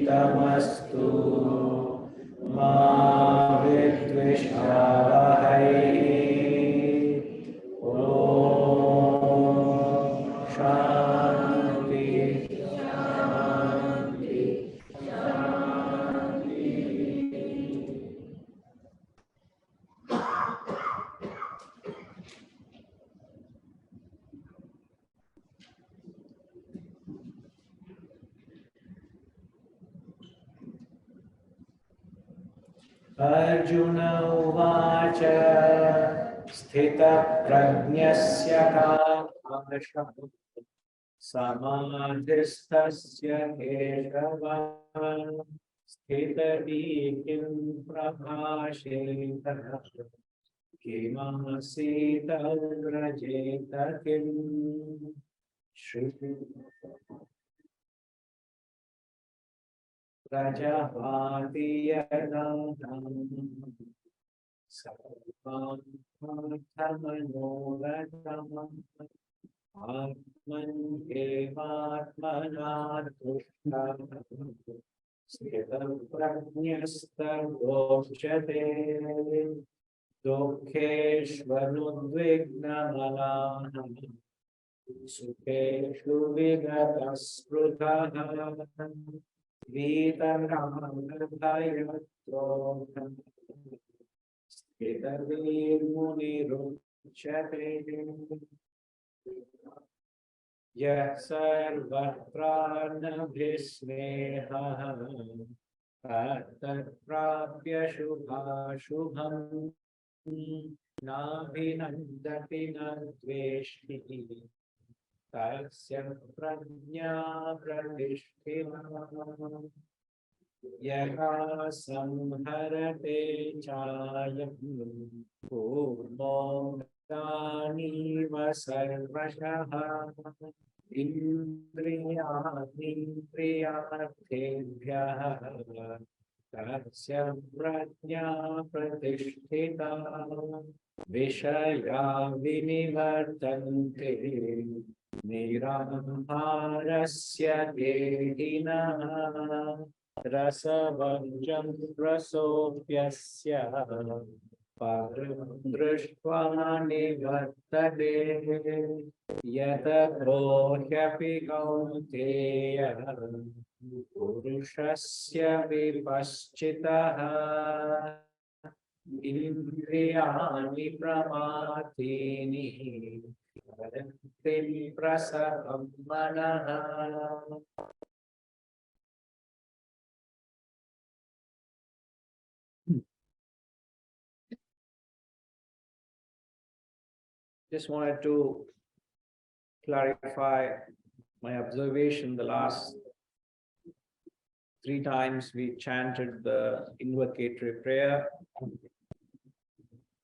Tamastu Ma Vidvishvahai. Om Shanti Shanti Shanti. Arjuna Uvacha Sthita Prajnasya Kamasham Samadhistasya Keshava Sthitadi Kim Prabhasheta Kimasita Vrajeta Kim Shri Prajapati Yadam Sarvamanoratam Atman Evatmanatushtam Sthita Prajnasta Gopchate Dukheshvarudvignamalanam Sukheshu Vigataspruthah Vitanramadayatrodham Sthitavir Muniruchyate Yah sarvatra nabhisneha Tat prapya shubhashubham Nabhinandati nadveshti Tasya prajna pratisthita Yaha samharate chayam Purmo daniva sarvashaha Indriyani priyarthebhyah Tasya prajna pratisthita Vishaya vinivartante Niramharasya dehina Rasavajam rasopyasya Param drishva nivartade Yata prohyapi kaunteya Purushasya vipaschitaha Indriyani pramatini Varantim prasaham manaha. Just wanted to clarify my observation. The last 3 times we chanted the invocatory prayer.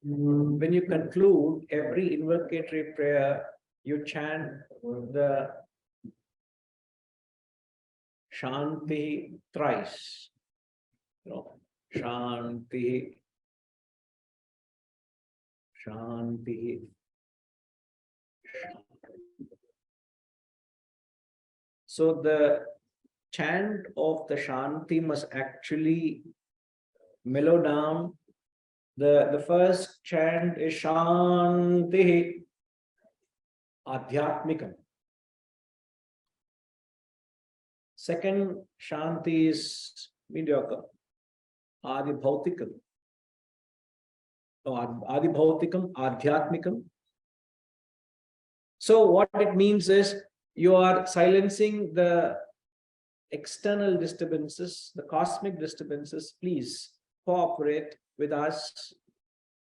When you conclude every invocatory prayer, you chant the Shanti thrice. Shanti, Shanti. So the chant of the Shanti must actually mellow down. The first chant is Shanti Adhyatmikam. Second Shanti is mediocre, Adibhautikam. Adibhautikam, Adhyatmikam. So what it means is you are silencing the external disturbances, the cosmic disturbances. Please cooperate with us,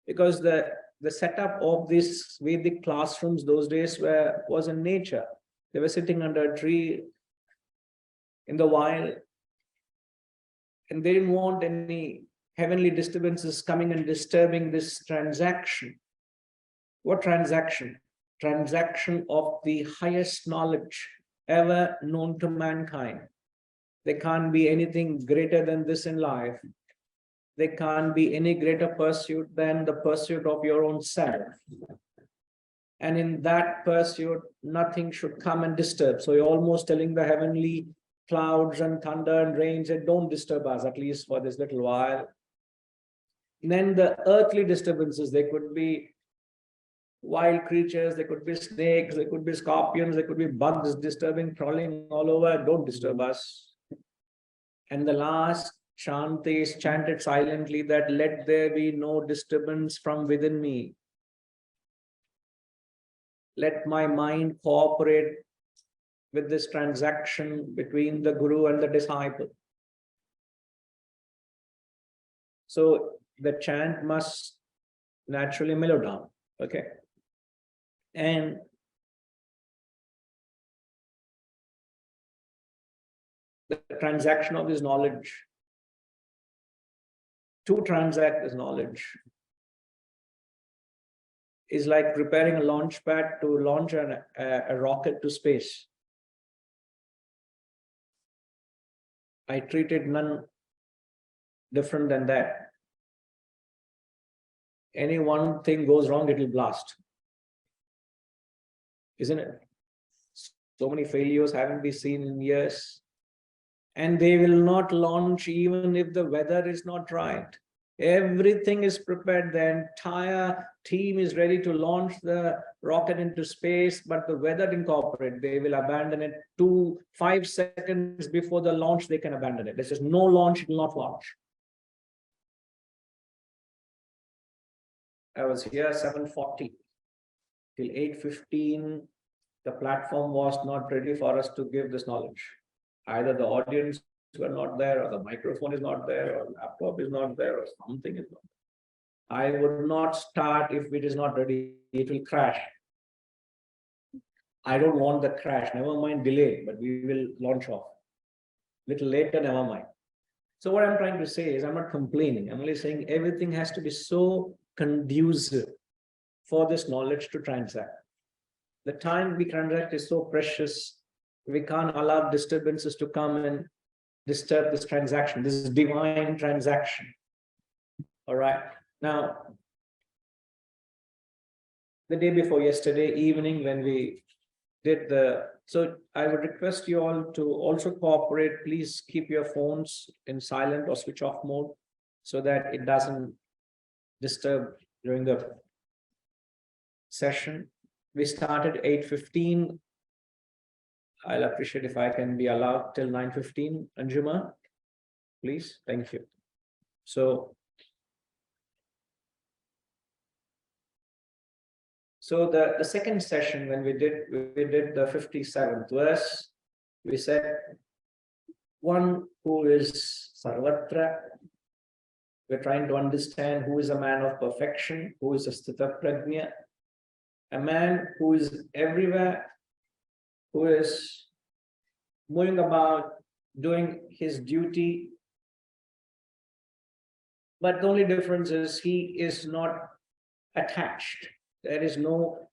because the setup of these Vedic classrooms those days was in nature. They were sitting under a tree in the wild, and they didn't want any heavenly disturbances coming and disturbing this transaction. What transaction? Transaction of the highest knowledge ever known to mankind. There can't be anything greater than this in life. There can't be any greater pursuit than the pursuit of your own self. And in that pursuit, nothing should come and disturb. So you're almost telling the heavenly clouds and thunder and rain said, don't disturb us, at least for this little while. And then the earthly disturbances, they could be wild creatures, they could be snakes, they could be scorpions, they could be bugs disturbing, crawling all over, don't disturb us. And the last chant is chanted silently that let there be no disturbance from within me. Let my mind cooperate with this transaction between the guru and the disciple. So the chant must naturally mellow down, okay? And the transaction of this knowledge, to transact this knowledge, is like preparing a launch pad to launch a rocket to space. I treat it none different than that. Any one thing goes wrong, it will blast. Isn't it? So many failures haven't been seen in years. And they will not launch even if the weather is not right. Everything is prepared. The entire team is ready to launch the rocket into space, but the weather didn't cooperate. They will abandon it 5 seconds before the launch. They can abandon it. There's just no launch, it will not launch. I was here 7:40 till 8:15. The platform was not ready for us to give this knowledge. Either the audience were not there, or the microphone is not there, or laptop is not there, or something is not there. I would not start if it is not ready. It will crash. I don't want the crash. Never mind delay, but we will launch off. Little later, never mind. So what I'm trying to say is, I'm not complaining. I'm only saying everything has to be so conducive for this knowledge to transact. The time we transact is so precious. We can't allow disturbances to come and disturb this transaction, this is divine transaction. All right. Now, the day before yesterday evening, when we did so I would request you all to also cooperate. Please keep your phones in silent or switch off mode so that it doesn't disturb during the session. We started 8:15. I'll appreciate if I can be allowed till 9:15. Anjuma, please. Thank you. So the second session, when we did the 57th verse, we said, one who is sarvatra. We're trying to understand who is a man of perfection, who is a sthita prajna, a man who is everywhere, who is moving about, doing his duty. But the only difference is he is not attached. There is no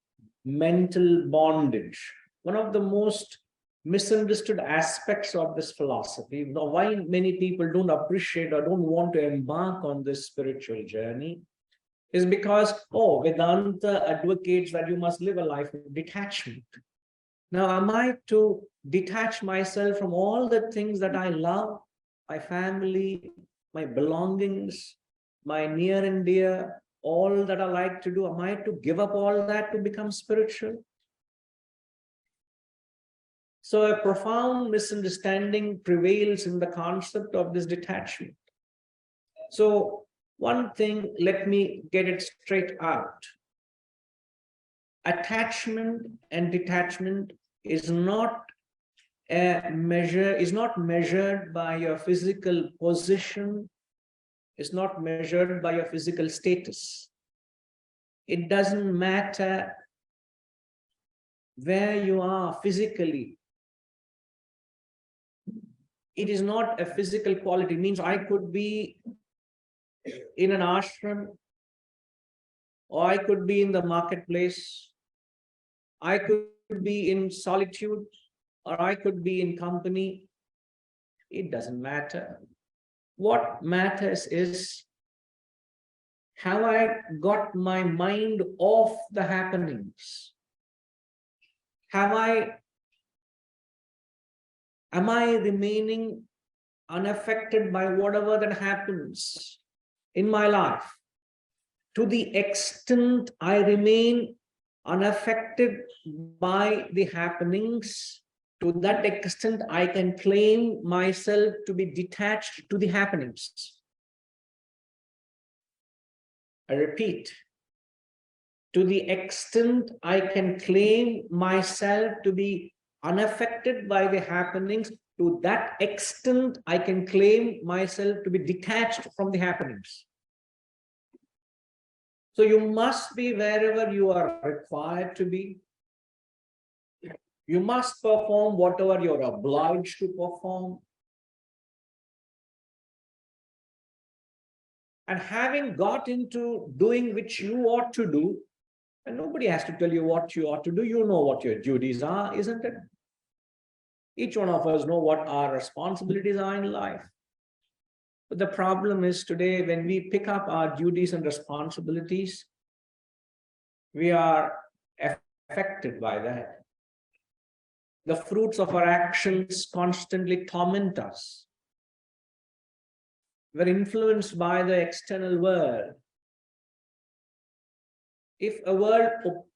mental bondage. One of the most misunderstood aspects of this philosophy, why many people don't appreciate or don't want to embark on this spiritual journey, is because, Vedanta advocates that you must live a life of detachment. Now, am I to detach myself from all the things that I love, my family, my belongings, my near and dear, all that I like to do? Am I to give up all that to become spiritual? So a profound misunderstanding prevails in the concept of this detachment. So one thing, let me get it straight out. Attachment and detachment is not measured by your physical position. It's not measured by your physical status. It doesn't matter where you are physically. It is not a physical quality. It means I could be in an ashram, or I could be in the marketplace. I could be in solitude, or I could be in company. It doesn't matter. What matters is, have I got my mind off the happenings? Have I Am I remaining unaffected by whatever that happens in my life? To the extent I remain unaffected by the happenings, to that extent I can claim myself to be detached to the happenings. I repeat, to the extent I can claim myself to be unaffected by the happenings, to that extent I can claim myself to be detached from the happenings. So you must be wherever you are required to be. You must perform whatever you're obliged to perform. And having got into doing which you ought to do, and nobody has to tell you what you ought to do, you know what your duties are, isn't it? Each one of us know what our responsibilities are in life. But the problem is today, when we pick up our duties and responsibilities, we are affected by that. The fruits of our actions constantly torment us. We're influenced by the external world. If a world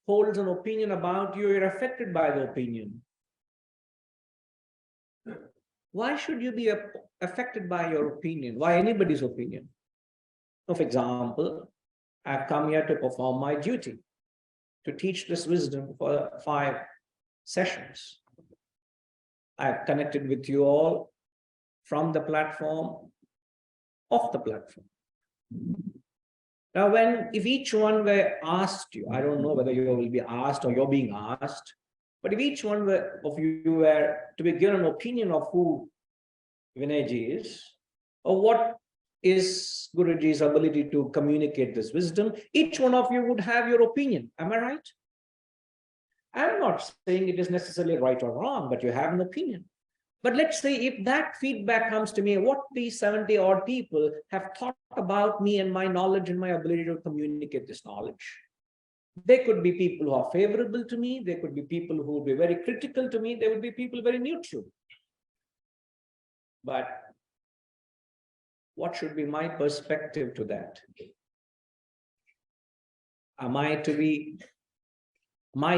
holds an opinion about you, you're affected by the opinion. Why should you be affected by your opinion? Why anybody's opinion? So for example, I've come here to perform my duty, to teach this wisdom for 5 sessions. I've connected with you all from the platform, off the platform. Now, if each one were asked you, I don't know whether you will be asked or you're being asked, but if each one of you were to be given an opinion of who Vinayji is, or what is Guruji's ability to communicate this wisdom, each one of you would have your opinion. Am I right? I'm not saying it is necessarily right or wrong, but you have an opinion. But let's say if that feedback comes to me, what these 70 odd people have thought about me and my knowledge and my ability to communicate this knowledge. There could be people who are favorable to me. There could be people who would be very critical to me. There would be people very neutral. But what should be my perspective to that? Am I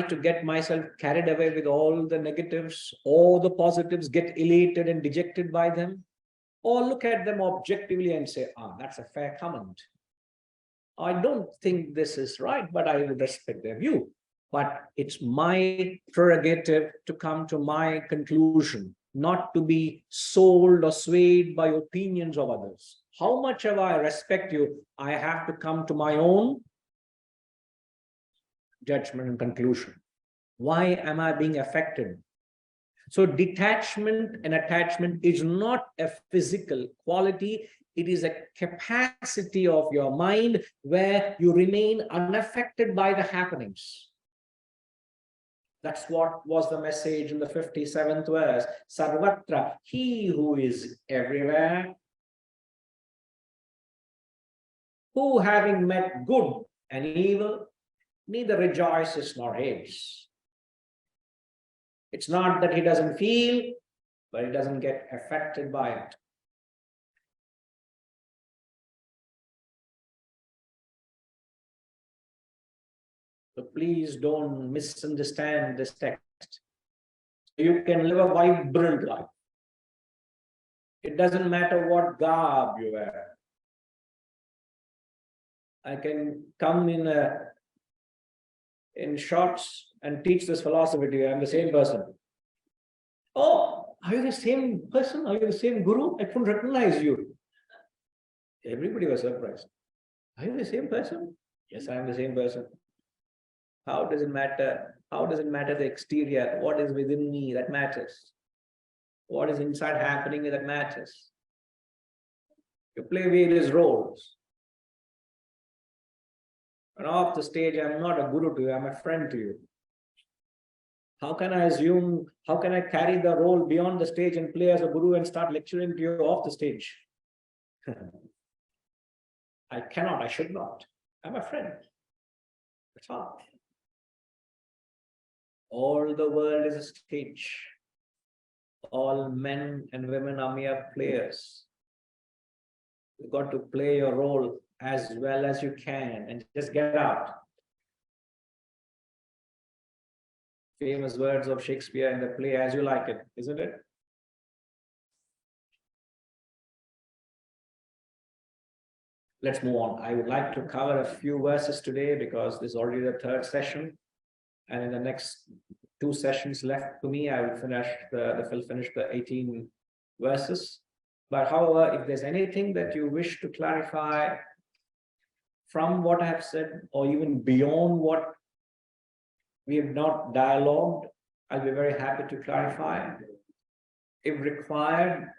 to get myself carried away with all the negatives, or the positives, get elated and dejected by them? Or look at them objectively and say, that's a fair comment. I don't think this is right, but I would respect their view. But it's my prerogative to come to my conclusion, not to be sold or swayed by opinions of others. How much ever I respect you, I have to come to my own judgment and conclusion. Why am I being affected? So detachment and attachment is not a physical quality. It is a capacity of your mind where you remain unaffected by the happenings. That's what was the message in the 57th verse. Sarvatra, he who is everywhere, who having met good and evil, neither rejoices nor hates. It's not that he doesn't feel, but he doesn't get affected by it. So please don't misunderstand this text. You can live a vibrant life. It doesn't matter what garb you wear. I can come in shorts and teach this philosophy to you. I'm the same person. Oh, are you the same person? Are you the same guru? I couldn't recognize you. Everybody was surprised. Are you the same person? Yes, I am the same person. How does it matter? How does it matter the exterior? What is within me that matters? What is inside happening that matters? You play various roles. And off the stage, I'm not a guru to you, I'm a friend to you. How can I assume, how can I carry the role beyond the stage and play as a guru and start lecturing to you off the stage? I cannot, I should not. I'm a friend. That's all. All the world is a stage. all men and women are mere players. You've got to play your role as well as you can and just get out. Famous words of Shakespeare in the play As You Like It, isn't it? Let's move on. I would like to cover a few verses today because this is already the third session. And in the next 2 sessions left to me, I will finish the 18 verses. But however, if there's anything that you wish to clarify from what I have said, or even beyond what we have not dialogued, I'll be very happy to clarify. If required,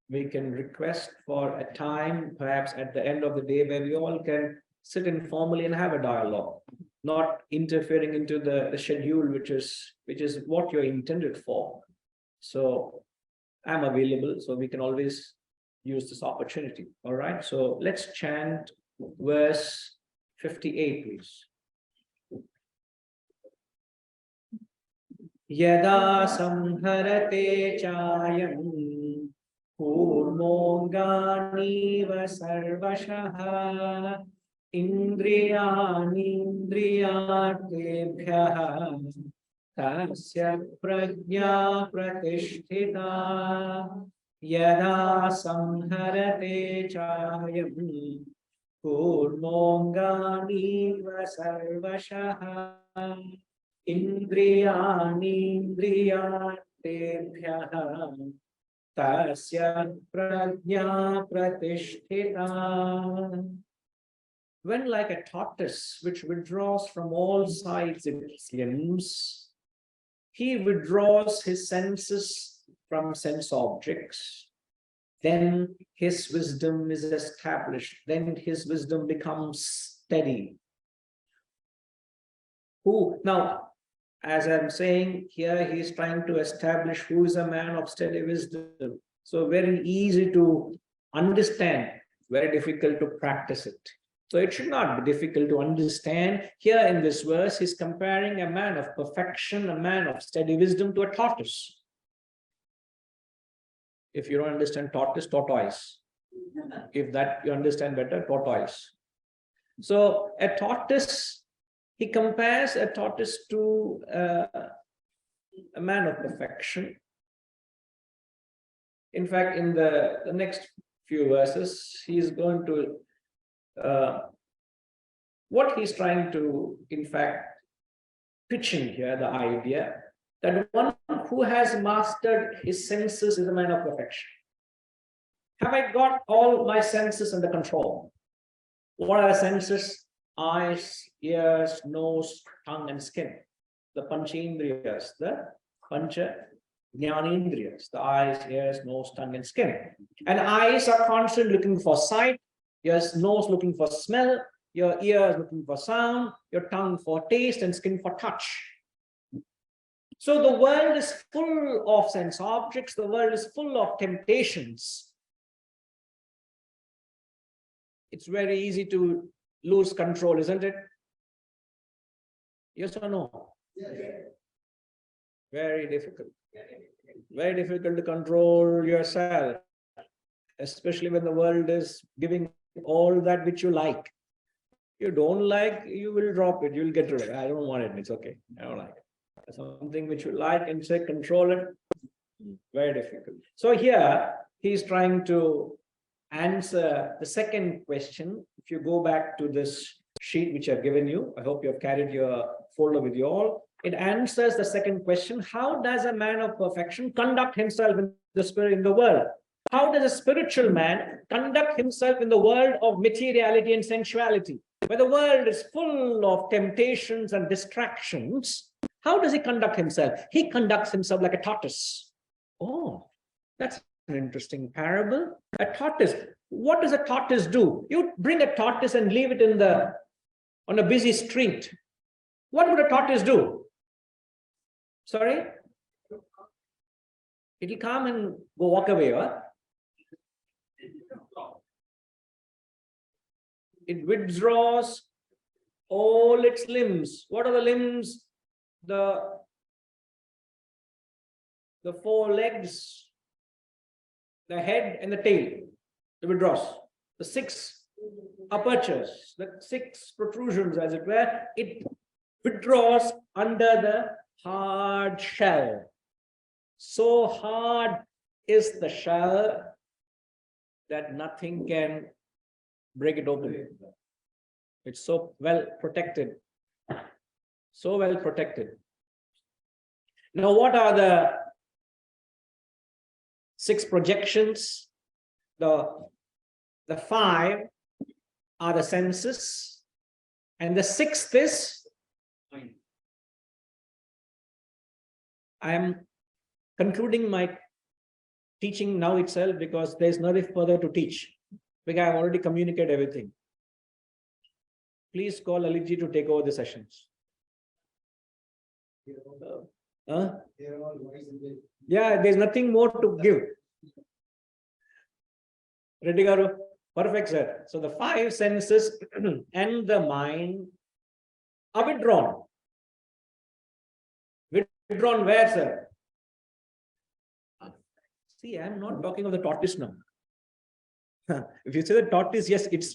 we can request for a time, perhaps at the end of the day, where we all can sit informally and have a dialogue, not interfering into the schedule, which is what you're intended for. So I'm available, so we can always use this opportunity. All right, so let's chant verse 58, please. Yada samharate chayam purnonganiva sarvashaha indriyani indriyatebhyaha tasya prajna pratisthita yada samharate chayam purnonganiva sarvashaha indriyani indriyatebhyaha tasya prajna pratisthita. When like a tortoise which withdraws from all sides its limbs, he withdraws his senses from sense objects, then his wisdom is established, then his wisdom becomes steady. Who now, as I'm saying here, he is trying to establish who is a man of steady wisdom. So very easy to understand, very difficult to practice it. So it should not be difficult to understand. Here in this verse, he's comparing a man of perfection, a man of steady wisdom, to a tortoise. If you don't understand tortoise, tortoise. If that you understand better, tortoise. So a tortoise, he compares a tortoise to a man of perfection. In fact, in the next few verses, he's going to what he's trying to, in fact, pitching here the idea that one who has mastered his senses is a man of perfection. Have I got all my senses under control? What are the senses? Eyes, ears, nose, tongue, and skin. The panchendriyas, the pancha jnanendriyas, the eyes, ears, nose, tongue, and skin. And eyes are constantly looking for sight, your nose looking for smell, your ears looking for sound, your tongue for taste, and skin for touch. So the world is full of sense objects, the world is full of temptations. It's very easy to lose control, isn't it? Yes or no? Yes. Very difficult. Very difficult to control yourself, especially when the world is giving all that which you like. You don't like, you will drop it, you'll get rid of it. I don't want it, it's okay. I don't like it. Something which you like and say control it, very difficult. So here he's trying to answer the second question. If you go back to this sheet which I've given you, I hope you have carried your folder with you all. It answers the second question: how does a man of perfection conduct himself in the spirit, in the world? How does a spiritual man conduct himself in the world of materiality and sensuality, where the world is full of temptations and distractions? How does he conduct himself? He conducts himself like a tortoise. Oh, that's an interesting parable. A tortoise. What does a tortoise do? You bring a tortoise and leave it on a busy street. What would a tortoise do? Sorry? It'll come and go walk away, huh? It withdraws all its limbs. What are the limbs? The the four legs, the head and the tail, it withdraws. The six apertures, the six protrusions, as it were, it withdraws under the hard shell. So hard is the shell that nothing can break it open. It's so well protected. So well protected. Now, what are the six projections? The five are the senses, and the sixth is mind. I am concluding my teaching now itself because there's nothing further to teach, because I've already communicated everything. Please call Lalitji to take over the sessions. Yeah, there's nothing more to give. Reddy Garu? Perfect, sir. So the five senses and the mind are withdrawn. Withdrawn where, sir? See, I'm not talking of the tortoise now. If you say the tortoise, yes, it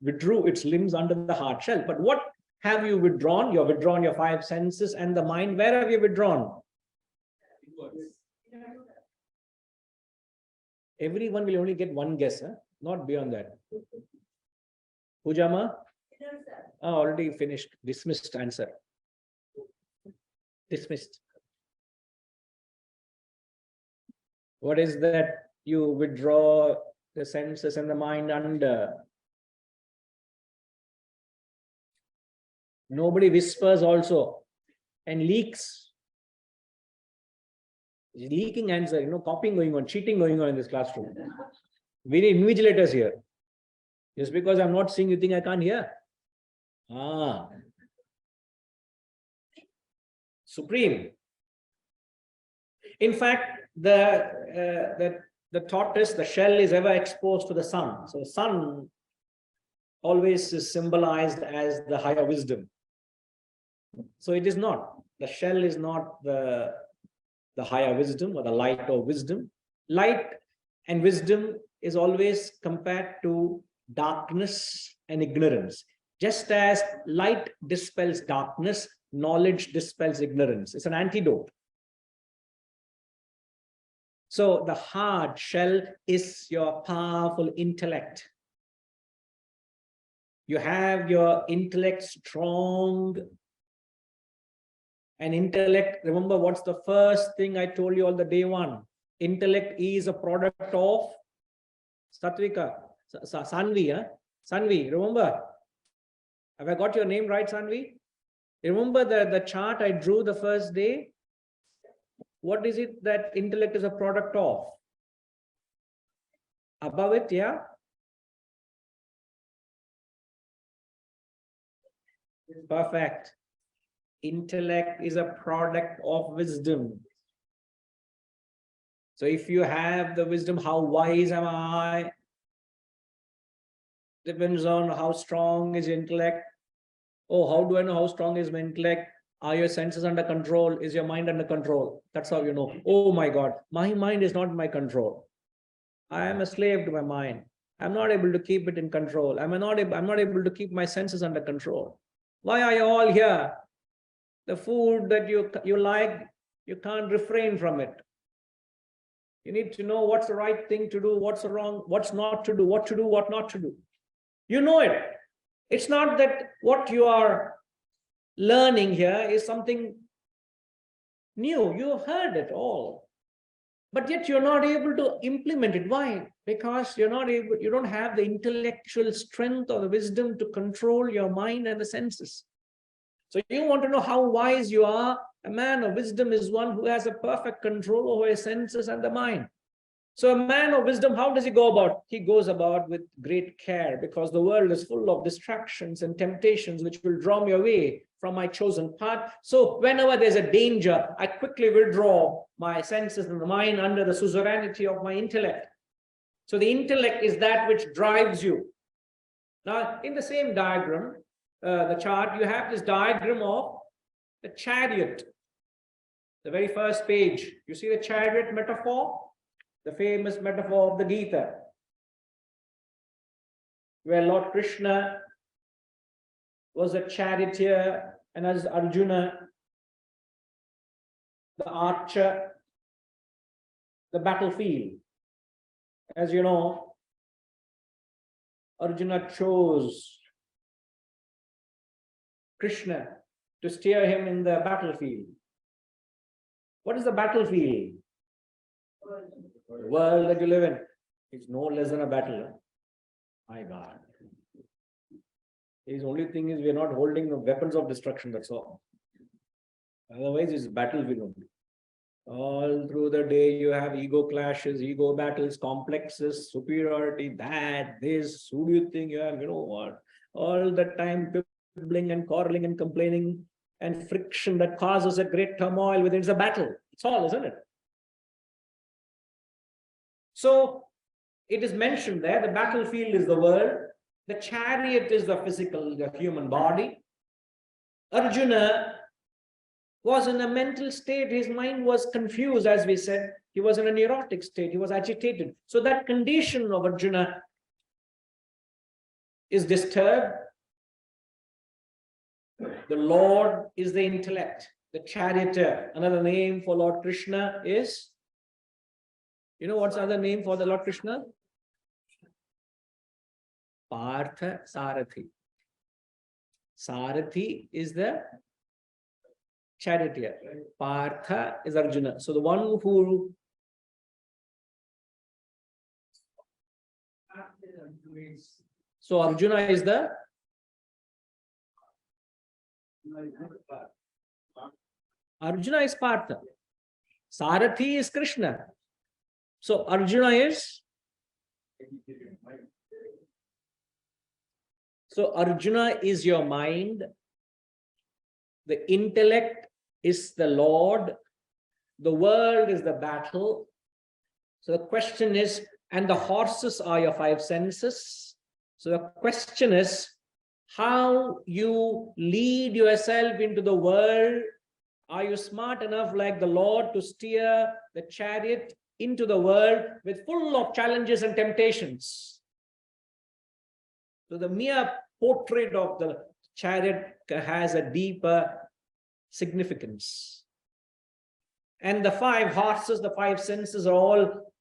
withdrew its limbs under the hard shell. But what have you withdrawn? You've withdrawn your five senses and the mind. Where have you withdrawn? Everyone will only get one guess, huh? Not beyond that. Pujama? Already finished. Dismissed answer. Dismissed. What is that you withdraw the senses and the mind under? Nobody whispers also and leaks. Leaking answer, copying going on, cheating going on in this classroom. We need invigilators here. Just because I'm not seeing, you think I can't hear? Supreme. In fact, the tortoise, the shell is ever exposed to the sun. So the sun always is symbolized as the higher wisdom. So it is not. The shell is not the higher wisdom or the light of wisdom. Light and wisdom is always compared to darkness and ignorance. Just as light dispels darkness, knowledge dispels ignorance. It's an antidote. So the hard shell is your powerful intellect. You have your intellect strong. And intellect, remember what's the first thing I told you on the day one? Intellect is a product of Satvika, Sanvi, huh? Sanvi, remember? Have I got your name right, Sanvi? Remember the chart I drew the first day? What is it that intellect is a product of? Above it, yeah? Perfect. Intellect is a product of wisdom. So if you have the wisdom, how wise am I? Depends on how strong is intellect. Oh, how do I know how strong is my intellect? Are your senses under control? Is your mind under control? That's how you know. Oh my God, my mind is not in my control. I am a slave to my mind. I'm not able to keep it in control. I'm not able to keep my senses under control. Why are you all here? The food that you like, you can't refrain from it. You need to know what's the right thing to do, what's the wrong, what's not to do, what not to do. You know it. It's not that what you are learning here is something new. You heard it all. But yet you're not able to implement it. Why? Because you don't have the intellectual strength or the wisdom to control your mind and the senses. So you want to know how wise you are. A man of wisdom is one who has a perfect control over his senses and the mind. So a man of wisdom, how does he go about? He goes about with great care, because the world is full of distractions and temptations which will draw me away from my chosen path. So whenever there's a danger, I quickly withdraw my senses and the mind under the suzerainty of my intellect. So the intellect is that which drives you. Now, in the same diagram, the chart, you have this diagram of the chariot. The very first page, you see the chariot metaphor, the famous metaphor of the Gita, where Lord Krishna was a charioteer and as Arjuna, the archer, the battlefield. As you know, Arjuna chose Krishna to steer him in the battlefield. What is the battlefield? The world that you live in. It's no less than a battle. My God. His only thing is we are not holding the weapons of destruction, that's all. Otherwise, it's battlefield only. All through the day, you have ego clashes, ego battles, complexes, superiority, that, this, who do you think you have, you know what? All the time, quibbling and quarreling and complaining and friction that causes a great turmoil within. It's a battle. It's all, isn't it? So, it is mentioned there, the battlefield is the world, the chariot is the physical, the human body. Arjuna was in a mental state, his mind was confused, as we said, he was in a neurotic state, he was agitated. So that condition of Arjuna is disturbed. The Lord is the intellect, the charioteer. Another name for Lord Krishna is, you know what's another name for the Lord Krishna? Partha Sarathi. Sarathi is the charioteer. Partha is Arjuna. So the one who Arjuna is the Arjuna is Partha. Sarathi is Krishna. So Arjuna is your mind. The intellect is the Lord. The world is the battle. So the question is, and the horses are your five senses. So the question is, how you lead yourself into the world. Are you smart enough like the Lord to steer the chariot into the world with full of challenges and temptations? So the mere portrait of the chariot has a deeper significance. And the five horses, the five senses are all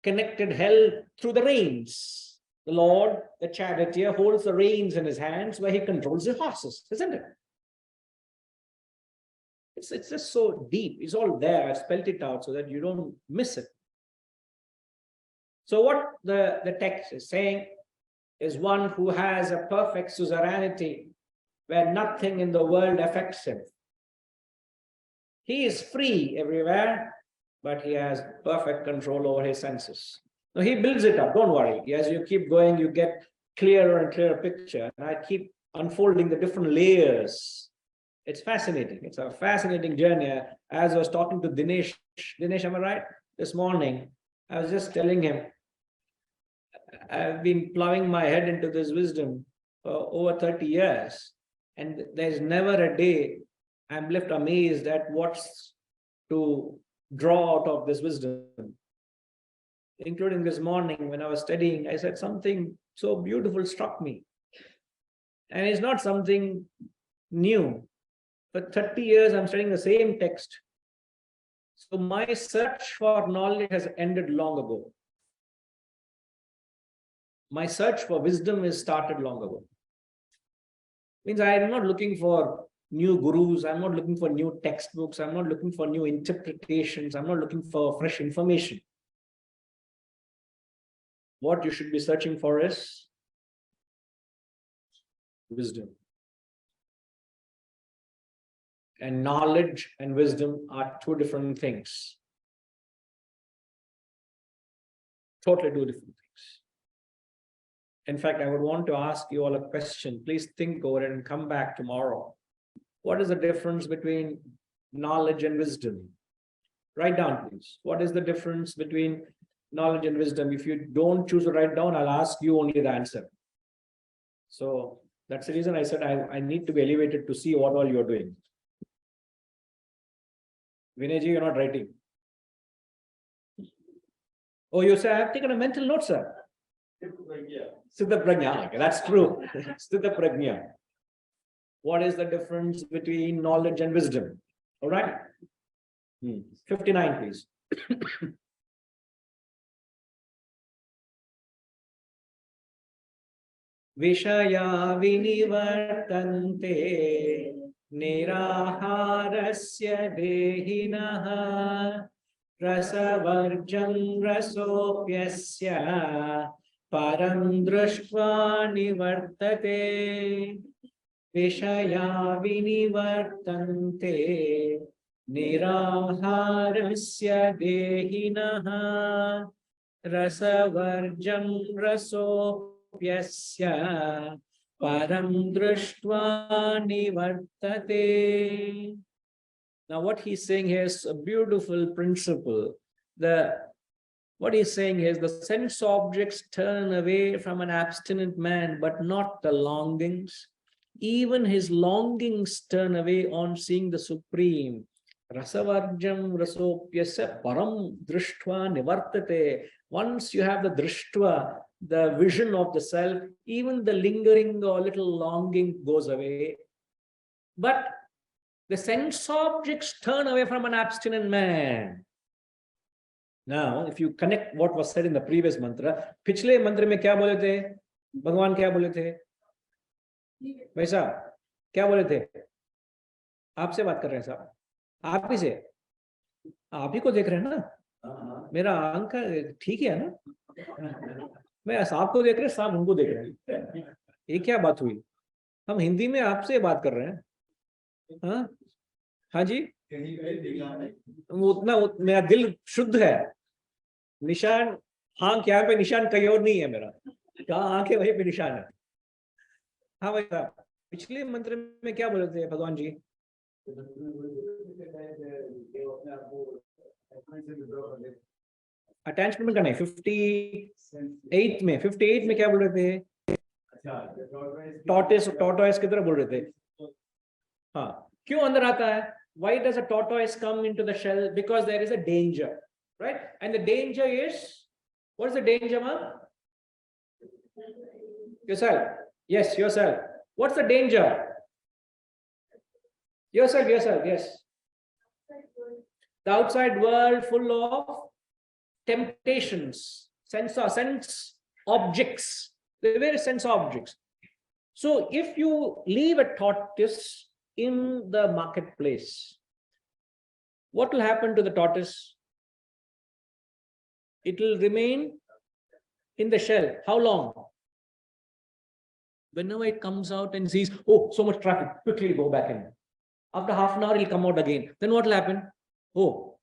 connected, held through the reins. The Lord, the charioteer, holds the reins in his hands where he controls the horses, isn't it? It's just so deep. It's all there. I spelled it out so that you don't miss it. So what the text is saying is one who has a perfect suzerainty where nothing in the world affects him. He is free everywhere, but he has perfect control over his senses. Now he builds it up, don't worry. As you keep going, you get clearer and clearer picture. And I keep unfolding the different layers. It's fascinating. It's a fascinating journey. As I was talking to Dinesh, am I right? This morning, I was just telling him, I've been plowing my head into this wisdom for over 30 years. And there's never a day I'm left amazed at what's to draw out of this wisdom. Including this morning when I was studying, I said something so beautiful struck me. And it's not something new. For 30 years, I'm studying the same text. So my search for knowledge has ended long ago. My search for wisdom is started long ago. Means I am not looking for new gurus. I'm not looking for new textbooks. I'm not looking for new interpretations. I'm not looking for fresh information. What you should be searching for is wisdom. And knowledge and wisdom are two different things. Totally two different things. In fact, I would want to ask you all a question. Please think over it and come back tomorrow. What is the difference between knowledge and wisdom? Write down, please. What is the difference between knowledge and wisdom? If you don't choose to write down, I'll ask you only the answer. So that's the reason I said I need to be elevated to see what all you're doing. Vinayji, you're not writing. Oh, you say I have taken a mental note, sir. Siddha Prajna. Okay, that's true. Siddha Prajna. What is the difference between knowledge and wisdom? All right. 59, please. Vishaya vinivartante niraharasya dehinaha rasavarjam rasopyasya param društva nivartate. Vishaya vinivartante niraharasya dehinaha rasavarjam rasopyasya param društva nivartate. Now what he's saying here is a beautiful principle. What he's saying is the sense objects turn away from an abstinent man, but not the longings. Even his longings turn away on seeing the Supreme. Rasavarjam rasopyasya param društva nivartate. Once you have the društva, the vision of the self, even the lingering or little longing goes away. But the sense objects turn away from an abstinent man. Now, if you connect what was said in the previous mantra, पिछले मंत्र में क्या बोले थे? भगवान क्या बोले थे? भाई साहब क्या बोले थे? आपसे बात कर रहे हैं साहब, आप ही से, आप ही को देख रहे हैं ना, मेरा आंख ठीक है ना, मैं साहब को देख रहे हैं, साहब उनको देख रहे हैं, ये क्या बात हुई? हम हिंदी में आपसे बात कर रहे हैं. हाँ हाँ जी, उतना मेरा दिल शुद्ध है. निशान आंख यहाँ पे, निशान कहीं और नहीं है मेरा, कहाँ आंख है वहीं पे निशान है. हाँ भाई साहब, पिछले मंत्र में क्या बोले थे भगवान जी? अटैचमेंट का नहीं, 58 में क्या बोल रहे थे? टॉर्टोइस की तरह बोल रहे थे. हाँ, क्यों अंदर आता है? Why does a tortoise come into the shell? Because there is a danger, right? And the danger is, what is the danger, man? Yourself. Yes, yourself. What's the danger? Yourself, yes. The outside world full of temptations, sense objects, the various sense objects. So if you leave a tortoise in the marketplace, what will happen to the tortoise? It will remain in the shell. How long? Whenever it comes out and sees, oh, so much traffic, quickly go back in. After half an hour, it'll come out again. Then what will happen? Oh,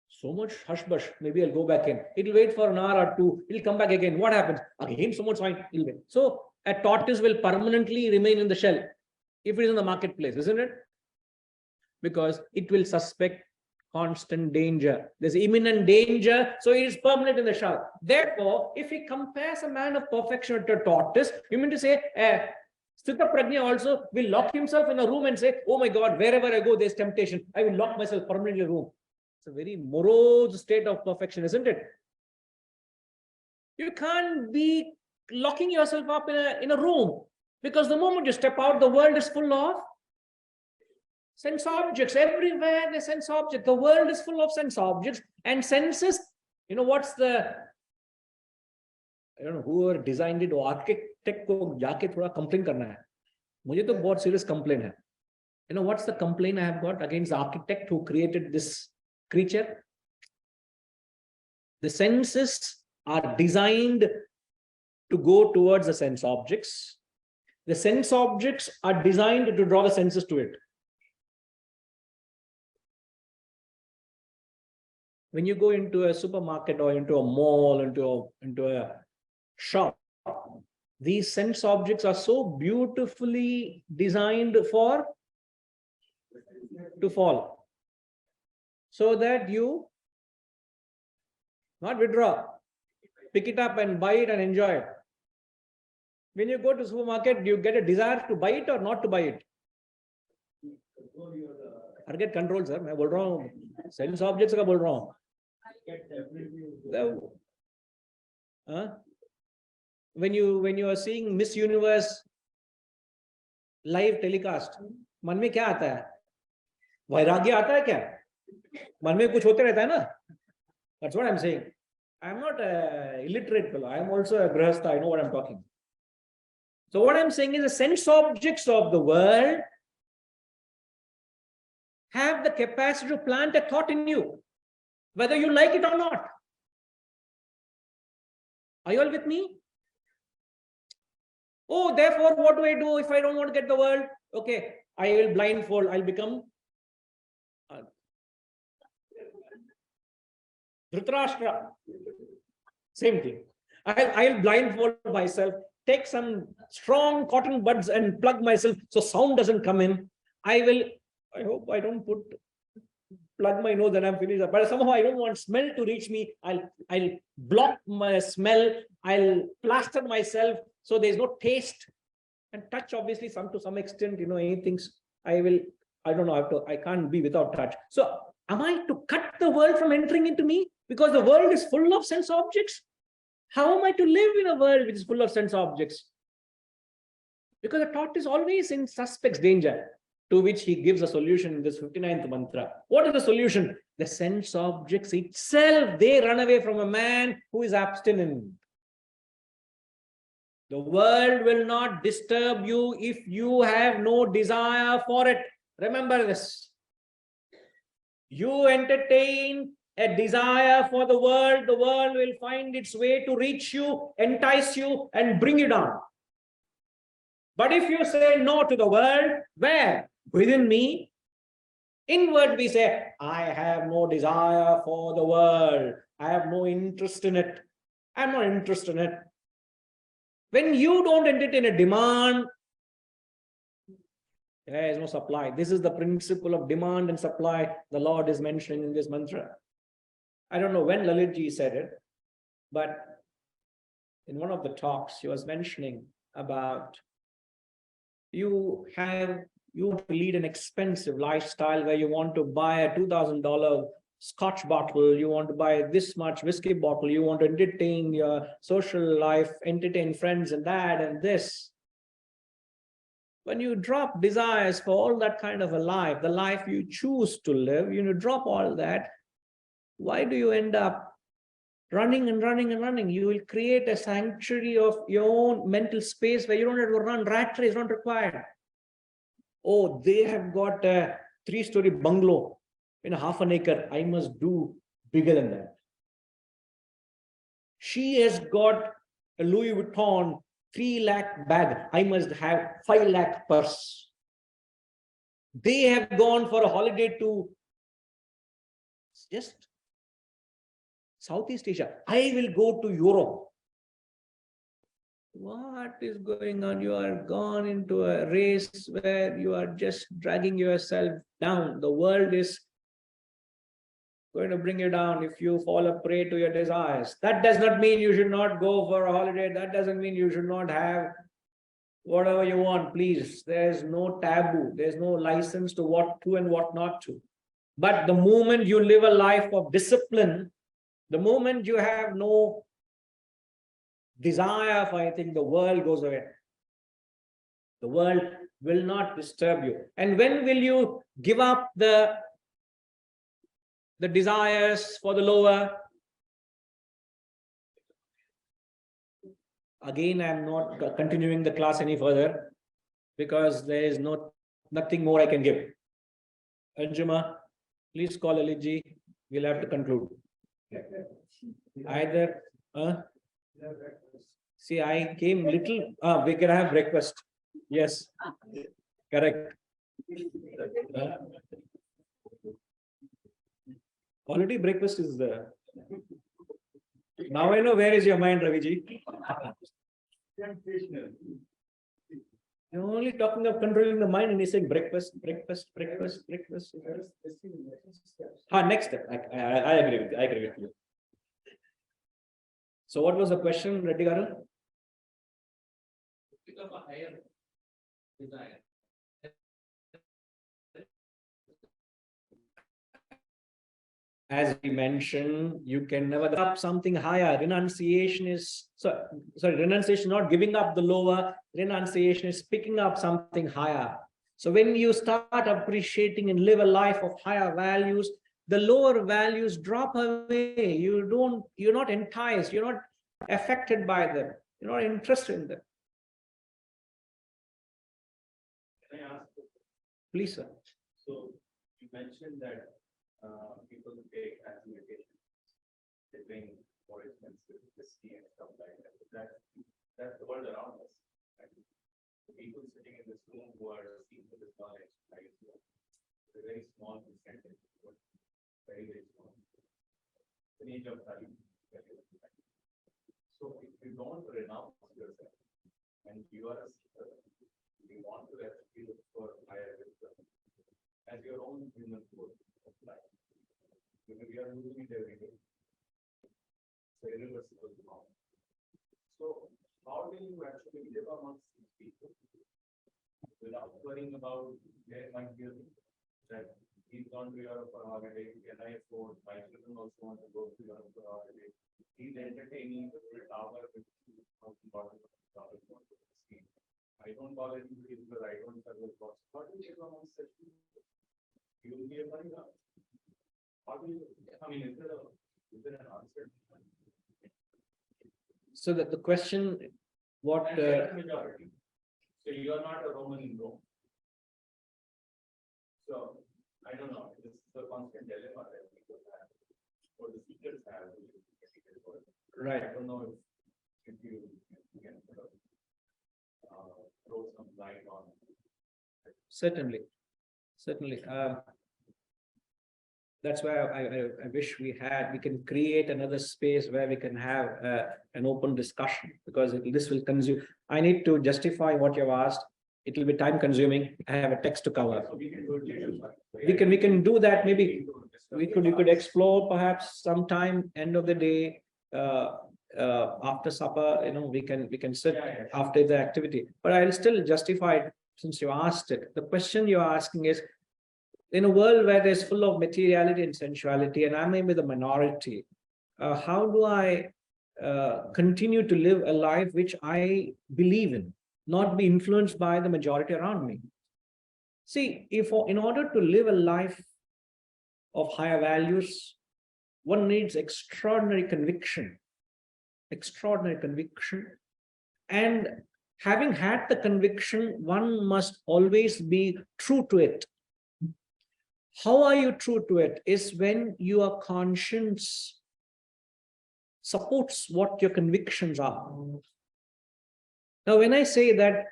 so much hush-bush, maybe I'll go back in. It'll wait for an hour or two, it'll come back again. What happens? Again, so much fine, it'll wait. So a tortoise will permanently remain in the shell if it is in the marketplace, isn't it? Because it will suspect constant danger. There's imminent danger, so it is permanent in the shell. Therefore, if he compares a man of perfection to a tortoise, you mean to say, Sthita Prajna also will lock himself in a room and say, oh my God, wherever I go, there's temptation. I will lock myself permanently in a room. It's a very morose state of perfection, isn't it? You can't be locking yourself up in a room, because the moment you step out, the world is full of sense objects. Everywhere the sense object. The world is full of sense objects and senses. You know what's the, I don't know whoever designed it, or architect को जाके थोड़ा complain करना है. मुझे तो बहुत serious complaint है. You know what's the complaint I have got against the architect who created this creature? The senses are designed to go towards the sense objects. The sense objects are designed to draw the senses to it. When you go into a supermarket or into a mall, into a shop, these sense objects are so beautifully designed to fall, so that you not withdraw, pick it up and buy it and enjoy it. When you go to supermarket, do you get a desire to buy it or not to buy it? Forget control, sir. मैं बोल रहा हूँ Sense objects का बोल रहा हूँ. When you are seeing Miss Universe live telecast, मन में क्या आता है? वैराग्य आता है क्या? मन में कुछ होते रहता है ना? That's what I'm saying. I'm not a illiterate fellow. I'm also a grihastha. I know what I'm talking. So what I'm saying is the sense objects of the world have the capacity to plant a thought in you, whether you like it or not. Are you all with me? Oh, therefore, what do I do if I don't want to get the world? Okay, I will blindfold. I'll become Dhritarashtra. Same thing. I'll blindfold myself, take some strong cotton buds and plug myself so sound doesn't come in. I hope I don't plug my nose and I'm finished. But somehow I don't want smell to reach me. I'll block my smell. I'll plaster myself so there's no taste. And touch, obviously, to some extent, anything I can't be without touch. So am I to cut the world from entering into me? Because the world is full of sense objects. How am I to live in a world which is full of sense objects? Because the thought is always in suspect's danger, to which he gives a solution in this 59th mantra. What is the solution? The sense objects itself, they run away from a man who is abstinent. The world will not disturb you if you have no desire for it. Remember this. You entertain a desire for the world will find its way to reach you, entice you, and bring you down. But if you say no to the world, where? Within me. Inward we say, I have no desire for the world. I have no interest in it. I'm not interested in it. When you don't entertain a demand, there is no supply. This is the principle of demand and supply the Lord is mentioning in this mantra. I don't know when Lalitji said it, but in one of the talks, she was mentioning about you want to lead an expensive lifestyle where you want to buy a $2,000 scotch bottle, you want to buy this much whiskey bottle, you want to entertain your social life, entertain friends and that and this. When you drop desires for all that kind of a life, the life you choose to live, drop all that, why do you end up running and running and running? You will create a sanctuary of your own mental space where you don't have to run. Rat race is not required. Oh, they have got a 3-story bungalow in a half an acre. I must do bigger than that. She has got a Louis Vuitton 3 lakh bag. I must have 5 lakh purse. They have gone for a holiday to just Southeast Asia. I will go to Europe. What is going on? You are gone into a race where you are just dragging yourself down. The world is going to bring you down if you fall a prey to your desires. That does not mean you should not go for a holiday. That doesn't mean you should not have whatever you want. Please, there's no taboo. There's no license to what to and what not to. But the moment you live a life of discipline, the moment you have no desire for anything, the world goes away. The world will not disturb you. And when will you give up the desires for the lower? Again, I'm not continuing the class any further because there is nothing more I can give. Anjuma, please call Aliji. We'll have to conclude. Either see, I came little. We can have breakfast. Yes, correct. Already breakfast is there. Now I know where is your mind, Raviji. You're only talking of controlling the mind and he's saying breakfast, breakfast, breakfast, breakfast. Next step. I agree with you. I agree with you. So what was the question, Reddy Garu? Become a higher desire. As we mentioned, you can never give up something higher. Renunciation is, renunciation not giving up the lower, renunciation is picking up something higher. So when you start appreciating and live a life of higher values, the lower values drop away. You're not enticed, you're not affected by them, you're not interested in them. Can I ask? Please, sir. So you mentioned that people who take medication, they bring more expensive whiskey and stuff like that. That's the world around us. Right? The people sitting in this room who are seeing this knowledge, right? It's a very small percentage, very, very small. The age of time. So if you don't renounce yourself and you are a seeker, you want to actually look for higher wisdom as your own human goal of life. Because we are losing it every day. It's a irreversible wrong. So how do you actually live amongst these people without worrying about their might be that he's gone to Europe for a holiday, can I afford, my children also want to go to Europe for a holiday. He's entertaining the tower with $2,000 I don't call it because I don't have those costs. How do you live amongst such people? You will be a money now. How do you, I mean, is there an answer? So that the question, what majority. So you are not a Roman in Rome. So I don't know. This is a constant dilemma that people have, or the seekers have. Right. I don't know if you can throw some light on. Certainly. That's why I wish we can create another space where we can have an open discussion, because this will consume. I need to justify what you've asked. It will be time consuming. I have a text to cover. So we can do we can do that. Maybe you could explore perhaps sometime end of the day, after supper. We can sit after the activity. But I'll still justify it since you asked it. The question you're asking is, in a world where there's full of materiality and sensuality, and I'm maybe the minority, how do I continue to live a life which I believe in, not be influenced by the majority around me? See, in order to live a life of higher values, one needs extraordinary conviction. And having had the conviction, one must always be true to it. How are you true to it? Is when your conscience supports what your convictions are. Now, when I say that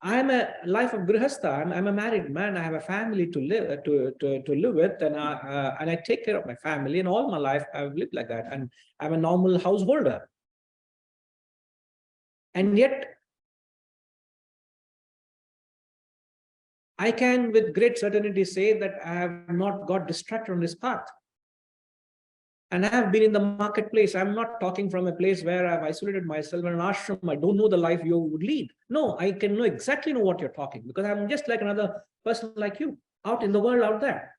I'm a life of grihastha, I'm a married man, I have a family to live with, and I take care of my family, and all my life I've lived like that, and I'm a normal householder. And yet, I can with great certainty say that I have not got distracted on this path. And I have been in the marketplace. I'm not talking from a place where I've isolated myself in an ashram. I don't know the life you would lead. No, I can exactly know what you're talking, because I'm just like another person like you out in the world out there.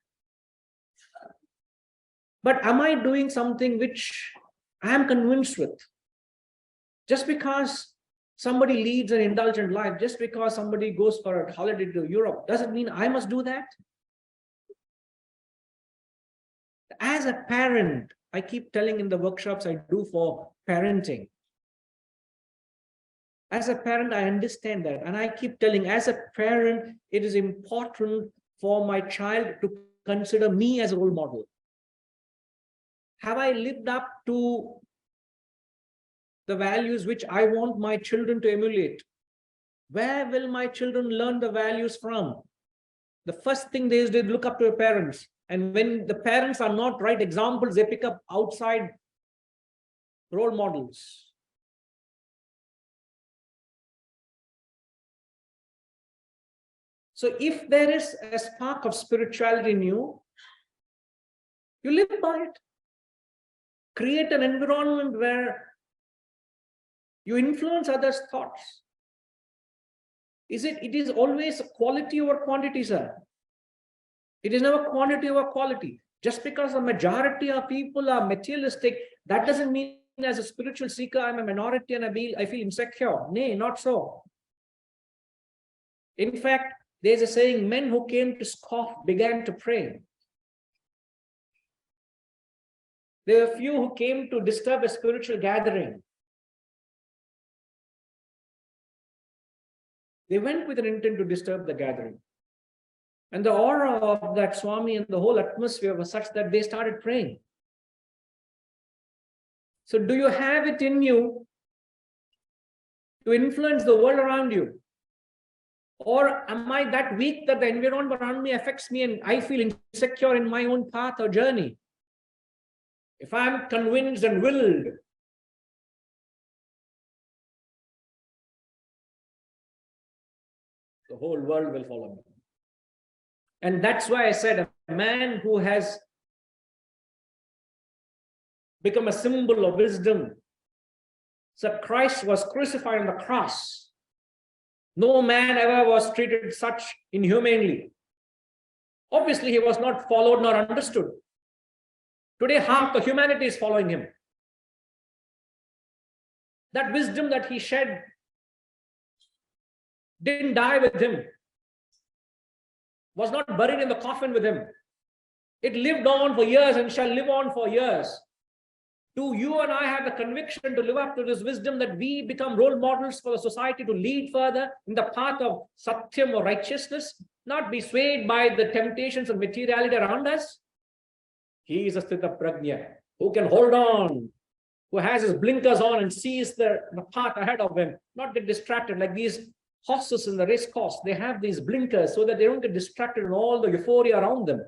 But am I doing something which I am convinced with? Just because somebody leads an indulgent life, just because somebody goes for a holiday to Europe, doesn't mean I must do that. As a parent, I keep telling in the workshops I do for parenting. As a parent, I understand that. And I keep telling, as a parent, it is important for my child to consider me as a role model. Have I lived up to the values which I want my children to emulate? Where will my children learn the values from? The first thing they look up to their parents. And when the parents are not right examples, they pick up outside role models. So if there is a spark of spirituality in you, you live by it. Create an environment where you influence others' thoughts. It is always quality over quantity, sir. It is never quantity over quality. Just because the majority of people are materialistic, that doesn't mean as a spiritual seeker, I'm a minority and I feel insecure. Nay, not so. In fact, there's a saying, men who came to scoff began to pray. There were few who came to disturb a spiritual gathering. They went with an intent to disturb the gathering. And the aura of that Swami and the whole atmosphere was such that they started praying. So do you have it in you to influence the world around you? Or am I that weak that the environment around me affects me and I feel insecure in my own path or journey? If I'm convinced and willed, the whole world will follow me. And that's why I said a man who has become a symbol of wisdom. So Christ was crucified on the cross. No man ever was treated such inhumanely. Obviously, he was not followed nor understood. Today, half the humanity is following him. That wisdom that he shed didn't die with him, was not buried in the coffin with him. It lived on for years and shall live on for years. Do you and I have the conviction to live up to this wisdom that we become role models for the society to lead further in the path of satyam or righteousness, not be swayed by the temptations of materiality around us? He is a sthita prajna who can hold on, who has his blinkers on and sees the path ahead of him, not get distracted like these horses in the race course. They have these blinkers so that they don't get distracted in all the euphoria around them.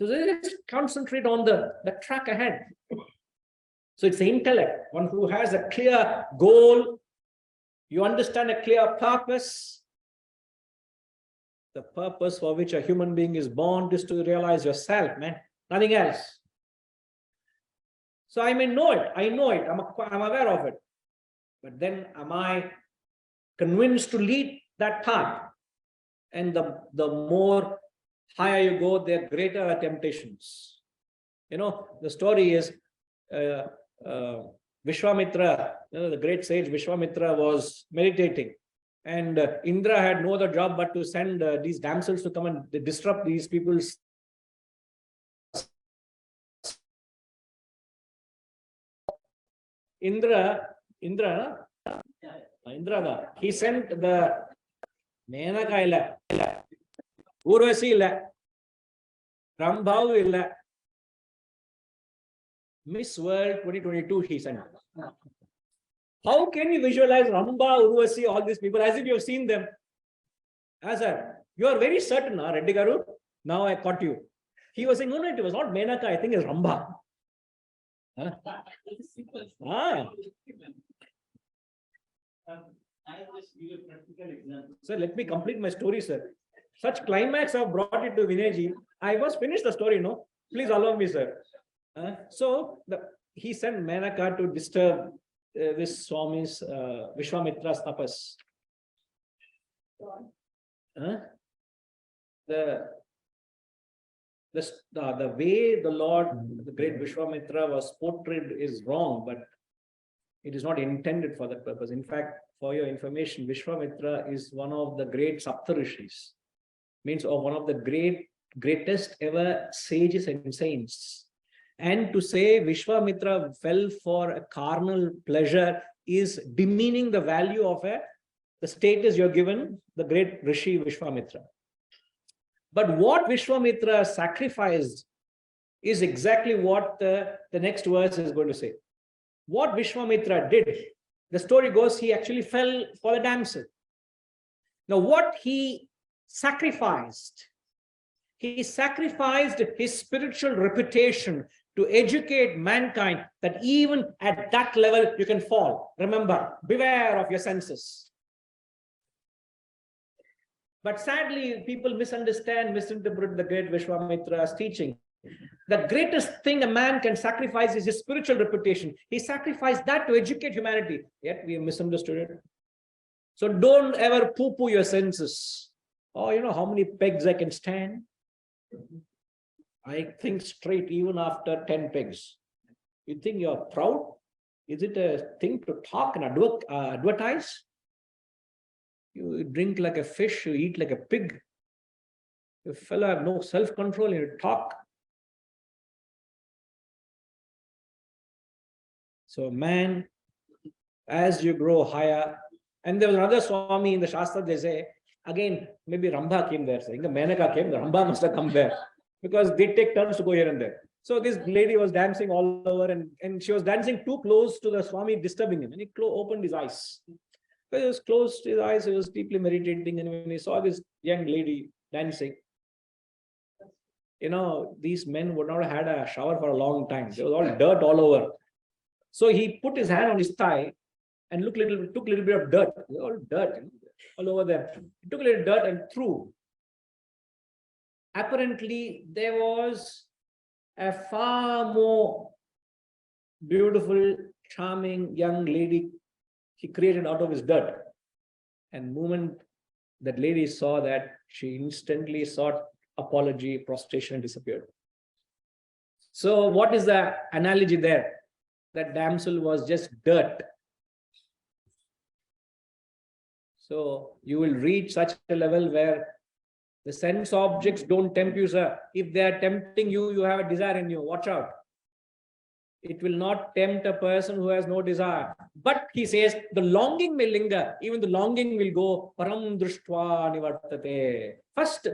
So they just concentrate on the track ahead. So it's the intellect, one who has a clear goal. You understand a clear purpose. The purpose for which a human being is born is to realize yourself, man. Nothing else. So I may know it. I know it. I'm aware of it. But then am I convinced to lead that path? And the more higher you go, the greater the temptations. You know, the story is Vishwamitra, the great sage Vishwamitra was meditating, and Indra had no other job but to send these damsels to come and disrupt these people's. Indra, he sent the Menaka illa, Urvasi illa, Rambhav illa, Miss World 2022 he sent. How can you visualize Ramba, Urvasi, all these people as if you have seen them? As you are very certain, Reddy Garu, now I caught you. He was saying, no, it was not Menaka, I think it's Ramba. Huh? Sir, let me complete my story, sir. Such climax have brought it to Vinayji. I was finished the story, no? Please allow me, sir. So he sent Menaka to disturb this Swami's Vishwamitra's tapas. The way the Lord, the great Vishwamitra was portrayed is wrong, but it is not intended for that purpose. In fact, for your information, Vishwamitra is one of the great Saptarishis, means of one of the greatest ever sages and saints. And to say Vishwamitra fell for a carnal pleasure is demeaning the value of the status you're given, the great Rishi Vishwamitra. But what Vishwamitra sacrificed is exactly what the next verse is going to say. What Vishwamitra did, the story goes, he actually fell for the damsel. Now, what he sacrificed his spiritual reputation to educate mankind that even at that level you can fall. Remember, beware of your senses. But sadly, people misinterpret the great Vishwamitra's teaching. The greatest thing a man can sacrifice is his spiritual reputation. He sacrificed that to educate humanity. Yet we have misunderstood it. So don't ever poo-poo your senses. Oh, you know how many pegs I can stand? I think straight even after 10 pegs. You think you're proud? Is it a thing to talk and advertise? You drink like a fish, you eat like a pig. You fellow have no self-control, you talk. So man, as you grow higher, and there was another Swami in the Shastra, they say, again, maybe Rambha came there, saying the Menaka came, the Rambha must have come there, because they take turns to go here and there. So this lady was dancing all over, and she was dancing too close to the Swami, disturbing him, and he opened his eyes. So he was closed his eyes, he was deeply meditating, and when he saw this young lady dancing, these men would not have had a shower for a long time. There was all dirt all over. So he put his hand on his thigh and took a little bit of dirt, all dirt all over there. He took a little dirt and threw. Apparently, there was a far more beautiful, charming young lady he created out of his dirt. And the moment that lady saw that, she instantly sought apology, prostration, and disappeared. So what is the analogy there? That damsel was just dirt. So you will reach such a level where the sense objects don't tempt you, sir. If they are tempting you, you have a desire in you. Watch out. It will not tempt a person who has no desire. But he says the longing may linger. Even the longing will go. Param drishtva nivartate. First,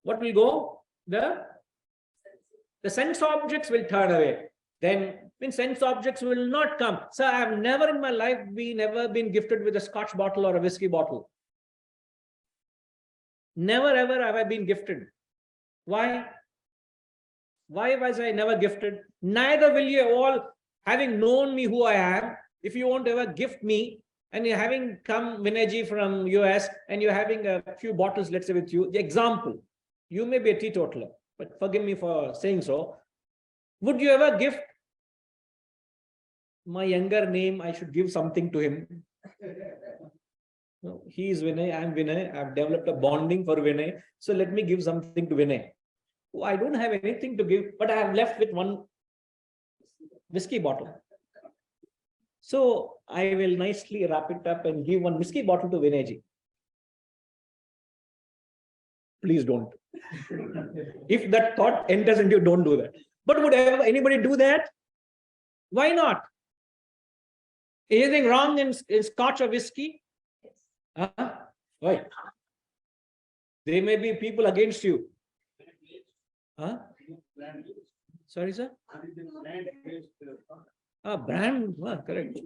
what will go? The sense objects will turn away. Then when sense objects will not come. Sir, I have never in my life been gifted with a scotch bottle or a whiskey bottle. Never ever have I been gifted. Why? Why was I never gifted? Neither will you all, having known me who I am, if you won't ever gift me, and you're having come Vinayji from US, and you're having a few bottles, let's say, with you. The example, you may be a teetotaler, but forgive me for saying so. Would you ever gift my younger name? I should give something to him. No, he is Vinay, I am Vinay. I have developed a bonding for Vinay. So let me give something to Vinay. Oh, I don't have anything to give, but I have left with one whiskey bottle. So I will nicely wrap it up and give one whiskey bottle to Vinayji. Please don't. If that thought enters into you, don't do that. But would ever anybody do that? Why not? Anything wrong in scotch or whiskey? Why? There may be people against you. Sorry, sir? Brand, correct.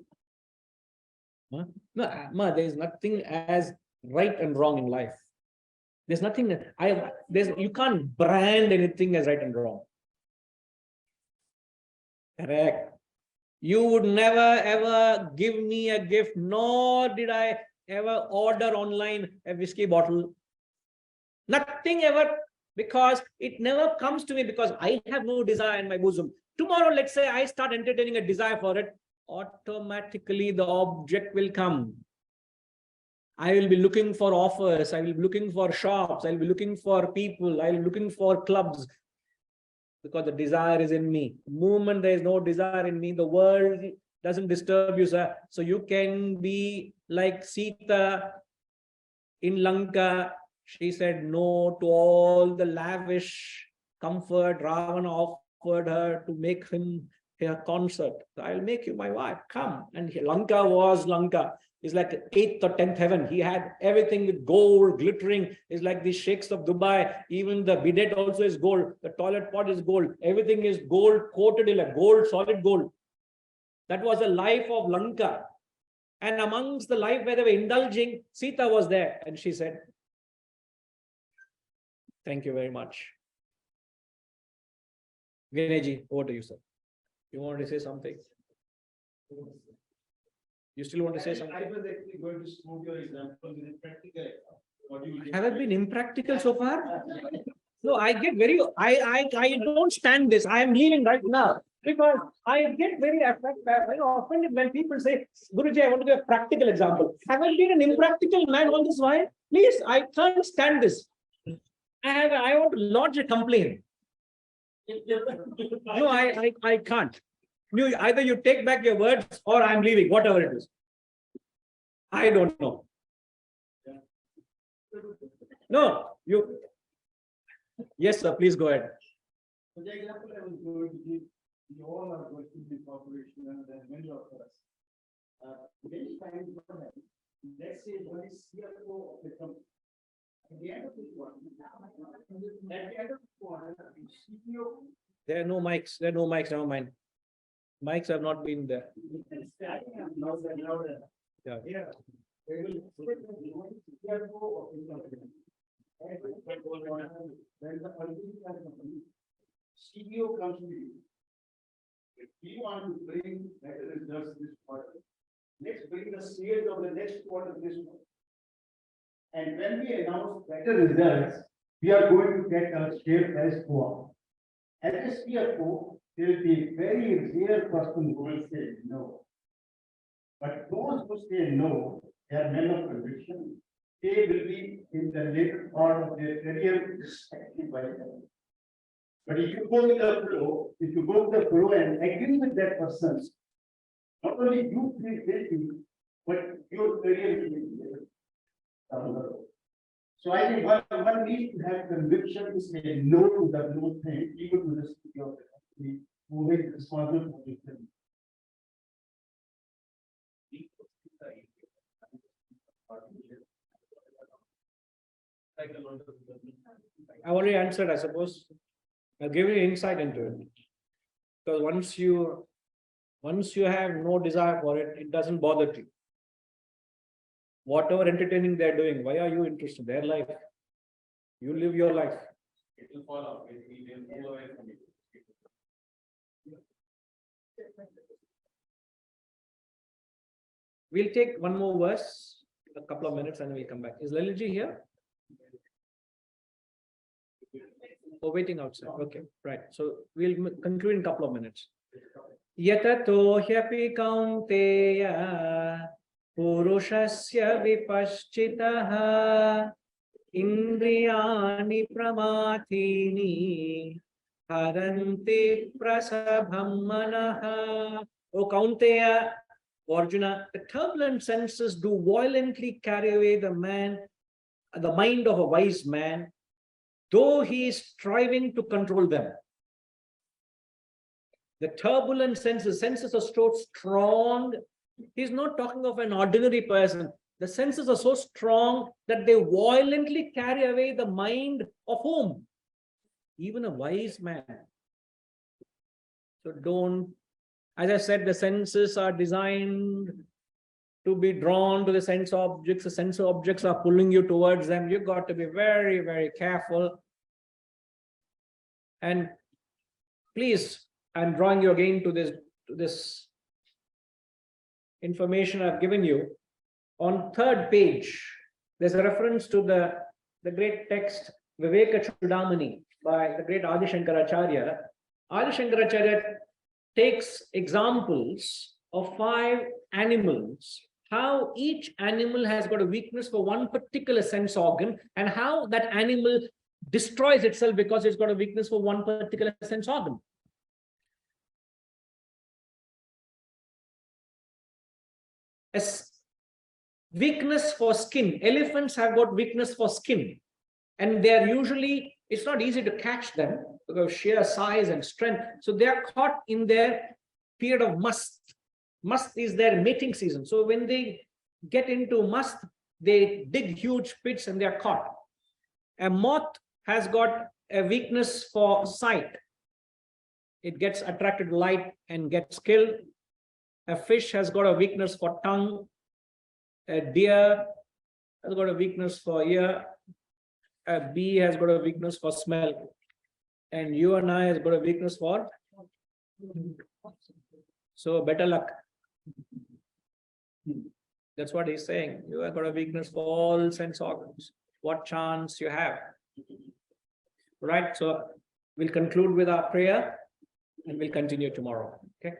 No, there is nothing as right and wrong in life. There's nothing, you can't brand anything as right and wrong. Correct. You would never ever give me a gift, nor did I ever order online a whiskey bottle. Nothing ever, because it never comes to me, because I have no desire in my bosom. Tomorrow, let's say I start entertaining a desire for it, automatically the object will come. I will be looking for offers, I will be looking for shops, I will be looking for people, I will be looking for clubs, because the desire is in me. The moment there is no desire in me, the world doesn't disturb you, sir. So you can be like Sita in Lanka. She said no to all the lavish comfort Ravana offered her to make him a consort. So I'll make you my wife. Come. And Lanka was Lanka. It's like 8th or 10th heaven. He had everything with gold, glittering. It's like the sheikhs of Dubai. Even the bidet also is gold. The toilet pot is gold. Everything is gold, coated in a gold, solid gold. That was the life of Lanka. And amongst the life where they were indulging, Sita was there. And she said, thank you very much. Vinayji, over to you, sir. You want to say something? You still want to say something? I was actually going to smooth your example with a practical example. Have I been impractical so far? No, I get I don't stand this. I am leaving right now because I get very offended when people say, Guruji, I want to give a practical example. Have I been an impractical man all this while? Please, I can't stand this. I want to lodge a complaint. No, I can't. Either you take back your words or I'm leaving, whatever it is. I don't know. No, you. Yes, sir, please go ahead. For the example I was going to give, we all are working in corporation and there are many of us. Many times what happens, let's say one is CFO of the company. At the end of this one, CPO. There are no mics. There are no mics. Never mind. Mics have not been there. Yeah. Yeah. They will split the CFO of the company. When the company, CEO comes to you. If we want to bring better results this quarter, let's bring the sales of the next quarter this one. And when we announce better results, we are going to get our share price go up. As a CFO, there will be a very rare person who will say no. But those who say no, they are men of conviction. They will be in the later part of their career distracted by them. But if you go with the flow, and agree with that person, not only you feel guilty, but your career will be better down the road. So I think one needs to have conviction to say no to the no thing, even to the city of the company who is responsible for this thing. I already answered, I suppose. I'll give you insight into it. Because once you have no desire for it, it doesn't bother you. Whatever entertaining they're doing, why are you interested? Their life. You live your life. It will fall off. Basically, they'll move away from it. We'll take one more verse, a couple of minutes, and we'll come back. Is Laliji here? Oh, waiting outside. Okay, right. So we'll conclude in a couple of minutes. Yatato hyapi kaunteya purushasya vipaschitaha indriyani pramathini haranti prasabham manaha. O Kaunteya, Arjuna, the turbulent senses do violently carry away the mind of a wise man, though he is striving to control them. The turbulent senses are so strong. He's not talking of an ordinary person. The senses are so strong that they violently carry away the mind of whom? Even a wise man. So don't, as I said, the senses are designed to be drawn to the sense objects. The sense objects are pulling you towards them. You've got to be very, very careful. And please, I'm drawing you again to this information I've given you. On third page, there's a reference to the great text Viveka Chudamani by the great Adi Shankaracharya. Adi Shankaracharya takes examples of 5 animals, how each animal has got a weakness for one particular sense organ, and how that animal destroys itself because it's got a weakness for one particular sense organ. As weakness for skin, elephants have got weakness for skin, and they are usually, it's not easy to catch them because of sheer size and strength. So they are caught in their period of must. Must is their mating season. So when they get into must, they dig huge pits and they are caught. A moth has got a weakness for sight. It gets attracted to light and gets killed. A fish has got a weakness for tongue. A deer has got a weakness for ear. A bee has got a weakness for smell. And you and I has got a weakness for. So better luck. That's what he's saying. You have got a weakness for all sense organs. What chance you have. Right. So we'll conclude with our prayer and we'll continue tomorrow. Okay.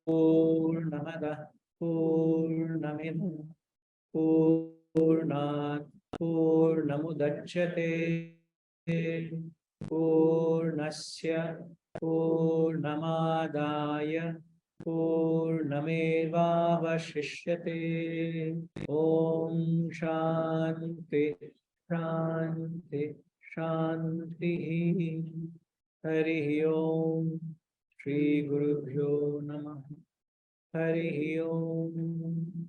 Purnamada Purnamidam Purnat Purnamudachyate Purnasya Purnamadaya Purnamevavashishyate. Om Shanti Shanti Shanti. Hari Om. Shri Gurubhyo Namah. Hari Om.